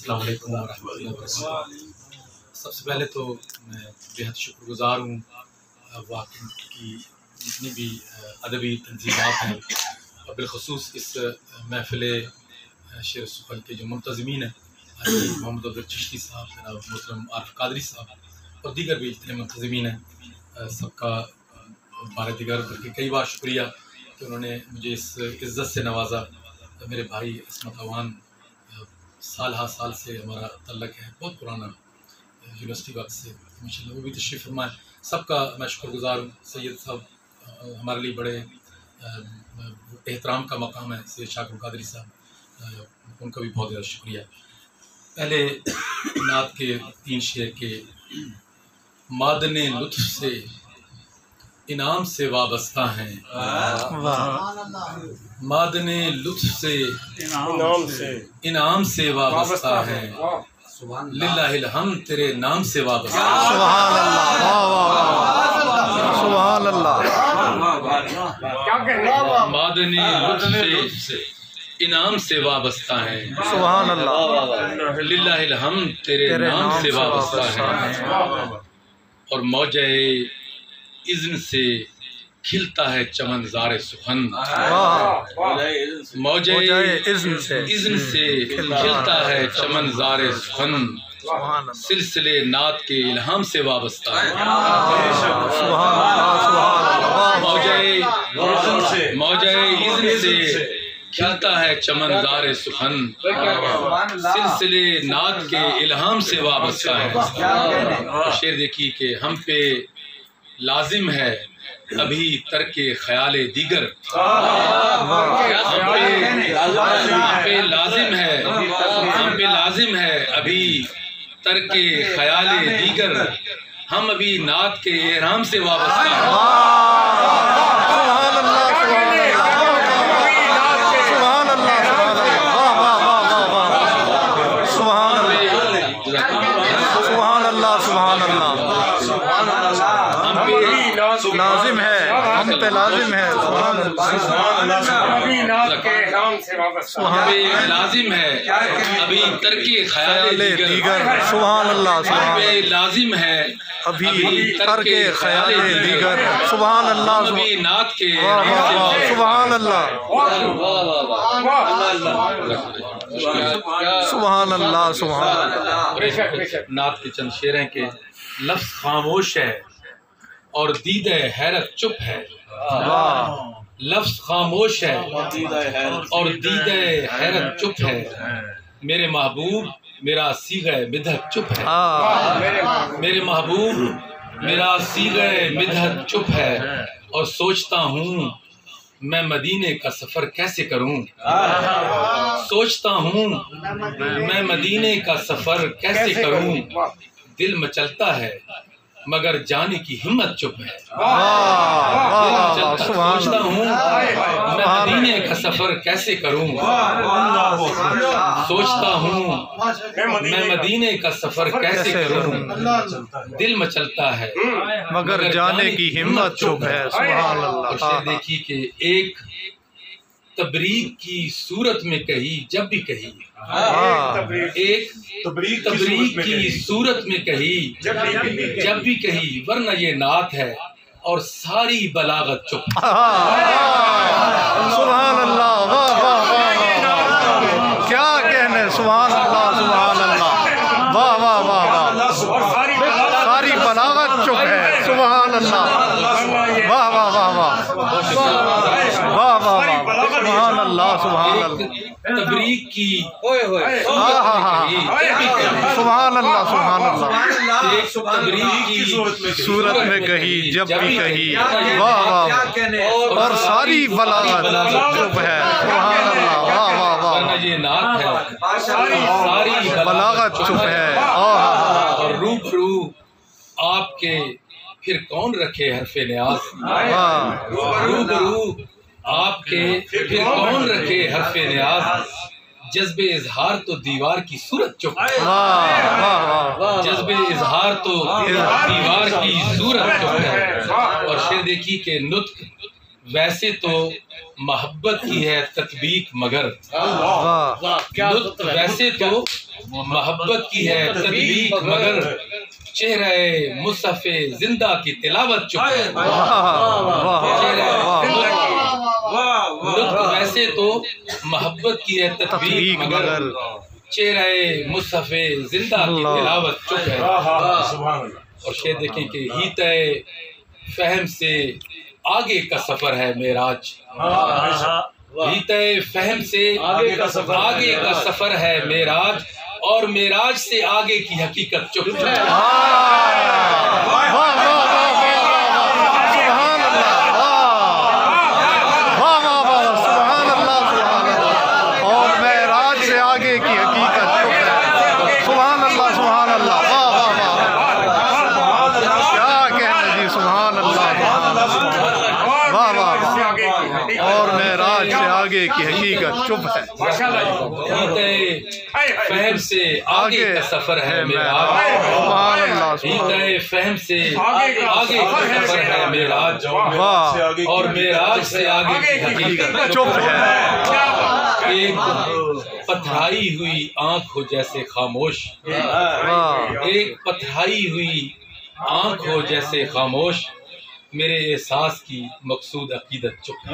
अस्सलाम वालेकुम व रहमतुल्लाहि व बरकातहू। सबसे पहले तो मैं बेहद शुक्रगुज़ार हूँ वाक़ई की जितनी भी अदबी तंज़ीमात हैं और बिलख़ुसूस इस महफ़िल शेर सुख़न के जो मुंतज़मीन हैं मोहम्मद अब्दुल चिश्ती साहब, जनाब मोहतरम आरिफ कादरी साहब और दीगर भी जितने मुंतज़मीन हैं, सबका बार दिगर करके कई बार शुक्रिया कि उन्होंने मुझे इस इज़्ज़त से नवाजा। मेरे भाई इसमत अवान साल से हमारा तल्लक है, बहुत पुराना यूनिवर्सिटी वक्त से, माशाल्लाह वो भी तशरीफ़ फरमाए। सबका मैं शुक्रगुज़ार हूँ। सैयद साहब हमारे लिए बड़े एहतराम का मकाम है, सैयद शाकिर कादरी साहब, उनका भी बहुत ज़्यादा शुक्रिया। पहले नात के 3 शेर के मादने लुत्फ़ से इनाम से वाबस्ता हैं, मादने लुत्फ़ से इनाम से वाबस्ता हैं, लिल्लाहिल हम्द तेरे नाम से वाबस्ता हैं। सुभान अल्लाह, मादने लुत्फ़ से इनाम से वाबस्ता हैं, सुभान अल्लाह, लिल्लाहिल हम्द तेरे नाम से वाबस्ता हैं। और मौजे इज़्न से खिलता है चमन ज़ारे सुखन, मौजे इज़्न से खिलता है चमन ज़ारे सुखन, सिलसिले नात के इल्हाम से वाबस्ता है। मौजे इज़्न से खिलता है चमन ज़ारे सुखन, सिलसिले नात के इल्हाम से वाबस्ता है। शेर देखिए कि हम पे लाजिम है अभी तर्के ख्याले दीगर, हम पे लाजिम है अभी तर्के ख्याले दीगर, हम अभी नात के एहराम से वाबस्ता हैं। लाजिम है, हम पे लाजिम है, लाजिम है अभी तर्के ख्याले दीगर, सुभान अल्लाह, लाजिम है अभी तर्के ख्याले दीगर, सुभान अल्लाह, नात के सुभान अल्लाह, सुभान अल्लाह, सुभान अल्लाह। नात के चंद शेर हैं के लफ्ज़ खामोश है और दीदे हैरत चुप है, लफ्ज़ खामोश है और दीदे हैरत चुप है, मेरे महबूब मेरा सीग़े मिदहत चुप है, मेरे महबूब मेरा सीग़े मिदहत चुप है, और सोचता हूँ मैं मदीने का सफ़र कैसे करूँ, सोचता हूँ मैं मदीने का सफ़र कैसे करूँ, दिल मचलता है मगर जाने की हिम्मत चुप है, सोचता हूँ मैं मदीने का सफर कैसे करूँ, सोचता हूँ मैं मदीने का सफर कैसे करूँ, दिल मचलता है मगर जाने की हिम्मत चुप है। सुभान अल्लाह। देखिए कि एक तबरीक की सूरत में कही जब भी कही, एक तबरीक की सूरत में कही जब भी कही, वरना ये नात है और सारी बलागत चुप। सुभान अल्लाह, वाह वाह वाह, क्या कहने, सुभान अल्लाह, सुभान अल्लाह, वाह वाह वाह वाह, सारी बलागत चुप है। सुभान अल्लाह, वाह वाह वाह वाह, वाह वाह, सुभान अल्लाह, सुभान अल्लाह। तबरीक की सुभान अल्लाह, सुभान अल्लाह, तबरीक की सूरत में कही जब भी कही, वाह वाह, और सारी बलागत चुप है। सुभान अल्लाह, वाह वाह वाह, ये नात है सारी बलागत चुप है। और रूबरू आपके फिर कौन रखे हरफे न्याज, रूबरू आपके फिर कौन रखे हरफे न्याज, जज्बे इजहार तो दीवार की सूरत चुप है, जज्बे इजहार तो दीवार की सूरत चुप है। और शेर देखी के नुत्क वैसे तो मोहब्बत की है तत्बीक मगर, वैसे तो मोहब्बत की है तत्बीक मगर, चेहरे मुसफ़े जिंदा की तिलावत चुप है। वैसे तो मोहब्बत की है तत्बीक मगर, चेहरे मुसफ़े जिंदा की तिलावत चुप है। और शेर देखें कि ही तय फहम से आगे का सफर है मेराज, ही तय फहम से आगे का सफर है मेराज, और मेराज से आगे की हकीकत चुप है। और मेराज से आगे की हकीकत चुप है। फहम से आगे का सफर है मेराज, फहम से आगे का सफर है मेराज, और मेराज से आगे की हकीकत चुप है। एक पथराई हुई आंख हो जैसे खामोश, एक पथराई हुई आंख हो जैसे खामोश, मेरे एहसास की मकसूद अकीदत चुप है।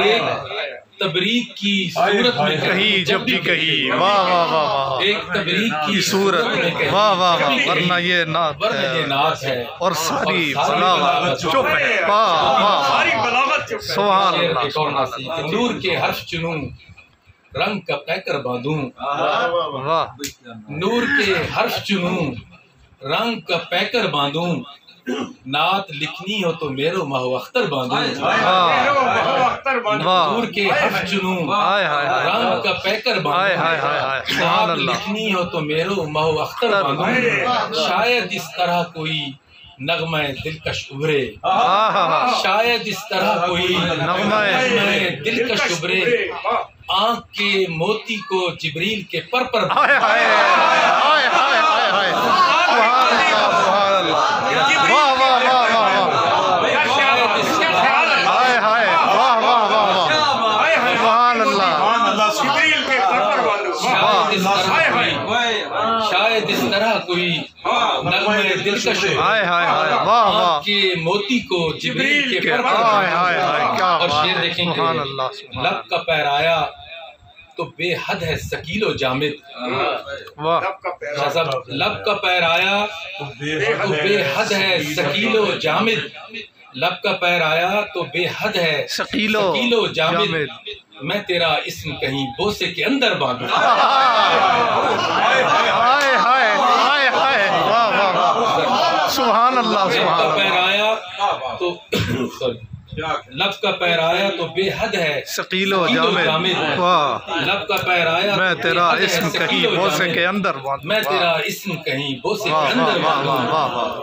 एक तबरीक की सूरत में कही जब भी कही, वाह वाह वाह वाह, एक तबरीक की सूरत में, वाह वाह वाह, वरना ये नात है और सारी बलागत चुप है। वाह वाह, सुभान अल्लाह। नूर के हर्फ चुनूं, रंग का पैकर बांधूं, नूर के हर्फ चुनूं, रंग का पैकर बांधूं, नात लिखनी हो तो मेरो महवख्तर बांधूं। नूर के हर्फ चुनूं, रंग का पैकर बांधूं, नात लिखनी हो तो मेरो महवख्तर बांधूं। शायद इस तरह कोई नगमा दिलकश उभरे, शायद इस तरह कोई नगमा दिलकश उभरे, आँख के मोती को जिब्रील के पर शायद इस तरह कोई नगमे दिलकश आँख के मोती को जिब्रील के पर। और शेर देखेंगे, लब का पैराया तो बेहद है सकीलो जामिद, लब का पैराया तो बेहद है सकीलो जामिद, लब का पैर आया तो बेहद है सकीलो जामिद, मैं तेरा इस्म कहीं बोसे के अंदर बांधूं। सुभान अल्लाह। लब का पैर आया तो लब का पैर आया तो बेहद है सकीलो जामिद, लब का पैर आया मैं तेरा इस्म कहीं बोसे के अंदर बांधूं, मैं तेरा इस्म कहीं बोसे के अंदर बांधूं।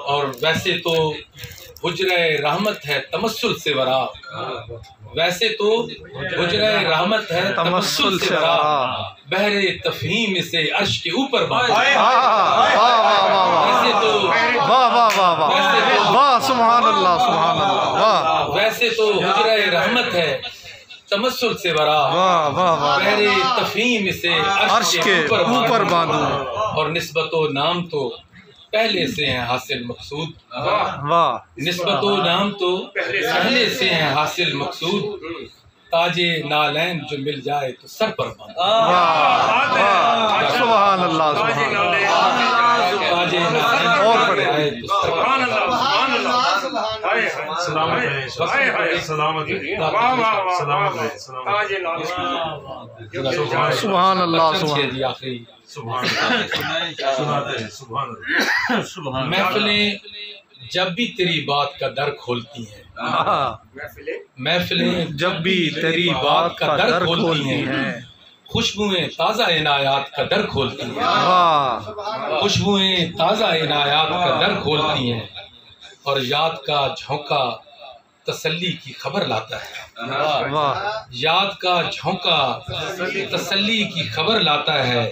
और वैसे तो हुजरे रहमत है तमस्सुल से वरा, वैसे तो हुजरे रहमत है तमस्सुल से वरा, बहरे तफहीम से अर्श के ऊपर बांधूं। वैसे तो वाह, सुभान अल्लाह, सुभान अल्लाह, वाह। वैसे तो हुजरे रहमत है तमस्सुल से वरा, बहरे तफहीम से अर्श के ऊपर बांधूं। और निस्बतो नाम तो पहले से है हासिल मकसूद, निस्बतो नाम तो पहले से है हासिल मकसूद, ताजे नालैन जो मिल जाए तो सर पर बांधो। सुभान अल्लाह, ताजे नालैन और पढ़े तो सर पर सुभान अल्लाह, महफिलें जब भी तेरी बात का दर खोलती हैं, महफिलें जब भी तेरी बात का दर खोलती हैं, खुशबुएं ताज़ा इनायात का दर खोलती हैं, खुशबुएं ताज़ा इनायात का दर खोलती हैं, और याद का झोंका तसल्ली की खबर लाता है, याद का झोंका तसल्ली की खबर लाता है,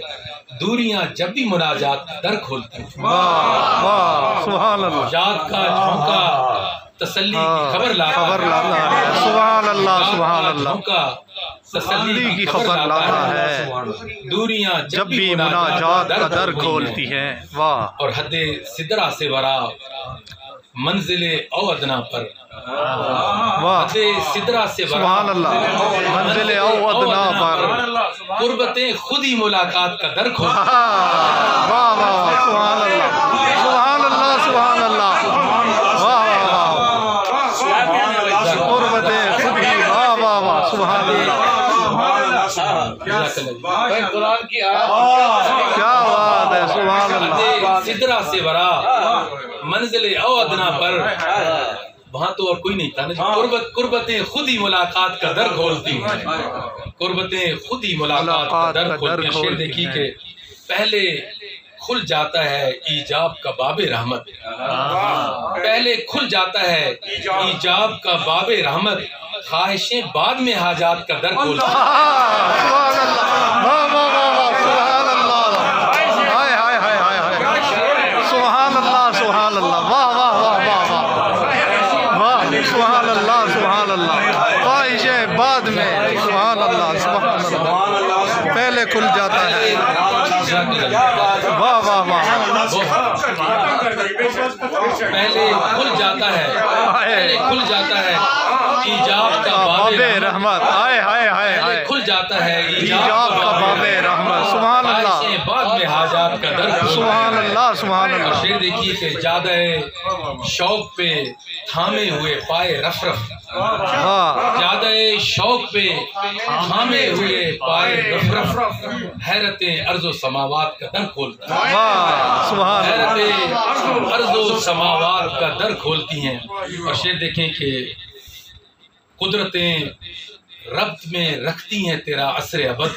दूरियां जब भी मुनाजात का दर खोलती हैं। वाह वाह सुभान अल्लाह। याद का झोंका तसल्ली की खबर लाता है। सुभान अल्लाह सुभान अल्लाह। झोंका तसल्ली की खबर लाता है। दूरियां जब भी मुनाजात का दर खोलती हैं। वाह। और हद सिदरा से वरा मंजिले औ अदना पर। वाह। हद सिदरा से वरा सुभान अल्लाह। मंजिले औ अदना पर कुर्बतें खुद ही मुलाकात का दर खोलती हैं। वाह वाह सुभान अल्लाह सुभान अल्लाह सुभान अल्लाह। वाह वाह कुर्बतें खुद ही। वाह वाह वाह सुभान अल्लाह। कुरान की क्या बात है सुभान अल्लाह। सिदरा से वरा मंजिले औ अदना पर, वहाँ तो और कोई नहीं था ना। कुर्बतें खुद ही मुलाकात का दर खोलती हैं। कुर्बतें खुद ही मुलाकात का दर खोलती हैं। शेर देखिए कि पहले खुल जाता है ईजाब का बाबे रहमत। पहले खुल जाता है ईजाब का बाबे रहमत, ख्वाहिशें बाद में हाजात का दर खोलती हैं। सुभान अल्लाह सुभान अल्लाह। वाह वाह वाह वाह वाह सुभान अल्लाह सुभान अल्लाह। ख्वाहिशें बाद में। सुभान अल्लाह सुभान अल्लाह। पहले खुल जाता है। वाह वाह वाह। पहले खुल जाता है, पहले खुल जाता है ईजाब का बाबे रहमत। हाय हाय हाय हाय। खुल जाता है ईजाब का बाबे रहमत। सुभान अल्लाह। बाद में हाजात का दर। सुभान अल्लाह सुभान अल्लाह। शेर देखिए कि ज्यादा शौक पे थामे हुए पाए रफ रफ। ज्यादा शौक पे थामे हुए पाए रफ रफ, हैरतें अर्ज़ो समावात का दर खोलती हैं। हैरतें अर्ज़ो समावात का दर खोलती हैं। और शेर देखें कि कुदरतें रब्त में रखती हैं तेरा असर अबद।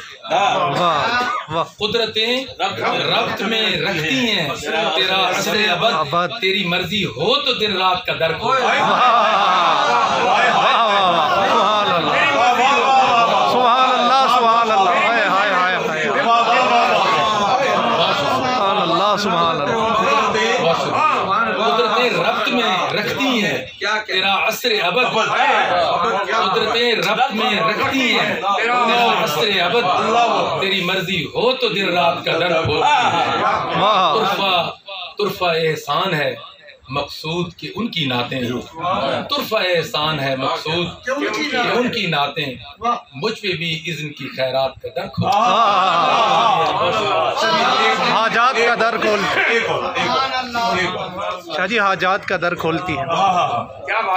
कुदरतें रब्त में रखती हैं तेरा असर अबद, तेरी मर्जी हो तो दिन रात का दर खोलती हैं। सुभान अल्लाह सुभान अल्लाह। हाय हाय हाय हाय। सुभान अल्लाह सुभान अल्लाह। कुदरतें रब्त में रखती हैं तेरा असर अबद। कुदरतें रब्त में रखती हैं तेरा असर अबद, तेरी मर्जी हो तो दिन रात का दर खोलती है। तुरफा एहसान है मकसूद के उनकी नातें। तुरफा एहसान है मकसूद के उनकी नातें, मुझ पे भी इज़्न की खैरात का दर खोलती है। हाजात का दर खोलती। शाह जी हाजात का दर खोलती है।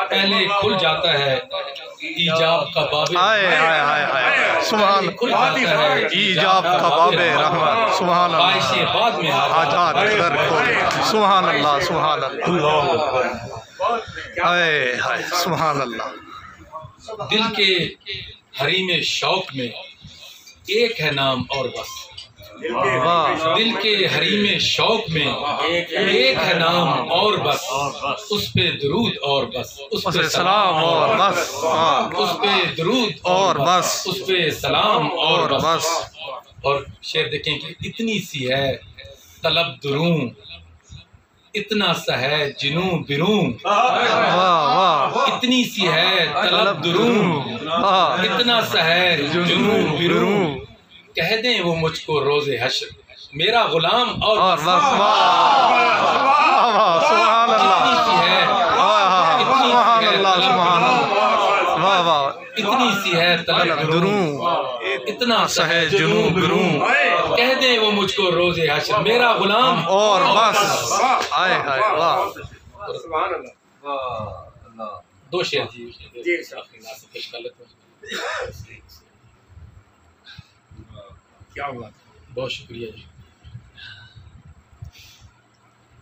पहले खुल जाता है ईजाब का बाबे। हाय हाय हाय हाय। सुभान ईजाब का बाबे रहमत। सुभान अल्लाह। बाद में हाजात का दर खोलती। सुभान अल्लाह सुभान अल्लाह। हाय हाय सुभान अल्लाह। दिल के हरीमे शौक में एक है नाम और बस। दिल के हरीमे शौक में एक है नाम और बस, उस पे दरूद और बस, उस पे सलाम और बस। उस पे दरूद और बस, उस पे सलाम और बस। और शेर देखें कि इतनी सी है तलब दुरूं, इतना सा है जिनू बिरूं। वाह वाह। इतनी सी है तलब दुरूं, इतना सा है जिनू बिरूं, कह दें वो मुझको रोज़े हश्र मेरा गुलाम और बस। सुभान अल्लाह। सुभान अल्लाह सुभान अल्लाह। वाह वाह। इतनी सी है तलब दुरूं, इतना सा है जुनू बिरूं, कह दे वो मुझको रोज़े हश्र मेरा गुलाम और बस। हाय हाय वाह। सुभान अल्लाह। दो शेर जी पेश कर लेते हैं। क्या हुआ? बहुत शुक्रिया जी।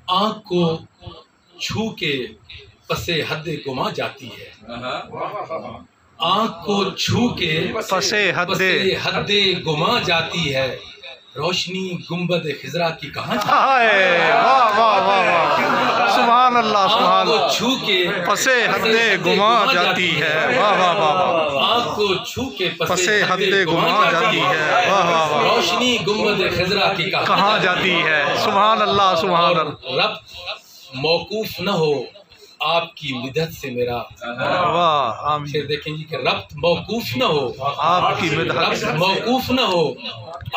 आँख को छू के पसे हद गुमा जाती है। आँख को छू के पसे हद गुमा जाती है, रोशनी गुंबद खिजरा की कहाँ हाय वाह वाह वाह वाह सुभान अल्लाह सुभान को छू के पसे हद्दे गुमा जाती है वाह वाह वाह वाह आँख को छू के पसे हद्दे गुमा जाती है वाह वाह वाह रोशनी गुंबद खिजरा की कहाँ जाती है सुभान अल्लाह सुभान अल्लाह रब्त मौकूफ न हो आपकी मिदत से मेरा वाह आमीन फिर देखेंगे कि रब्त मौकूफ न हो आपकी मिदत रब्त मौकूफ न हो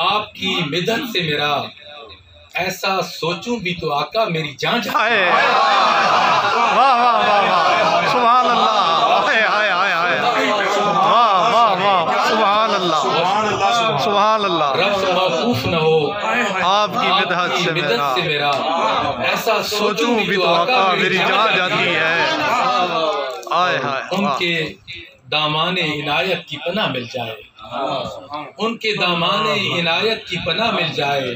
आपकी मिदत से मेरा ऐसा सोचूं भी तो आका मेरी जान हाय वाह वाह वाह वाह सुभान अल्लाह हाय हाय हाय हाय वाह वाह वाह सुभान अल्लाह सुभान अल्लाह रब्त मौकूफ न हो आपकी मिदत से मेरा ऐसा सोचूं भी तो आका मेरी जान जाती है हाय हाय उनके दामाने इनायत की पनाह मिल जाए उनके दामाने इनायत की पनाह मिल जाए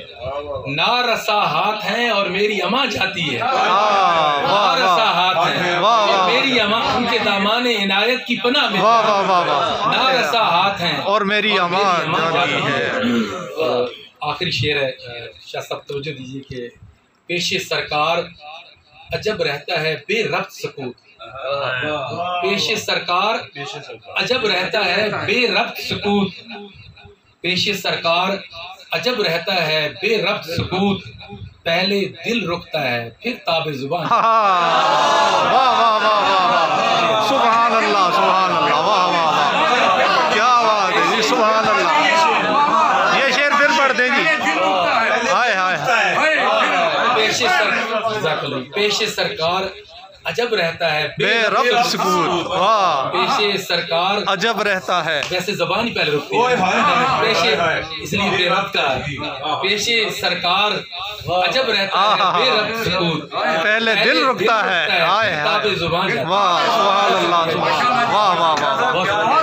नारसा हाथ हैं और मेरी अमां जाती है नारसा हाथ हैं और मेरी अमां उनके दामाने इनायत की पनाह मिल जाए नारसा हाथ हैं और मेरी अमां जाती है। आखिरी शेर है, शाह साहब तवज्जो दीजिए कि पेशे सरकार अजब रहता है बेरब्त सकूत पेशे सरकार अजब रहता है बेरब्त सकूत पेशे सरकार अजब रहता है बेरब्त सकूत पहले दिल रुकता है फिर ताबे जुबान वाह वाह वाह वाह सुभान अल्लाह वाह वाह वाह क्या बात है जी सुभान अल्लाह ये शेर फिर पढ़ दें जी हाय हाय पेशे सरकार अजब रहता है बेरब्त सकूत वाह पेशे सरकार अजब रहता है वैसे जबान ही पहले रुकती है पेशे इसलिए बेरब्त का पेशे सरकार अजब रहता है बेरब्त सकूत पहले दिल रुकता है हाय हाय जुबान वाह सुभान अल्लाह वाह वाह वाह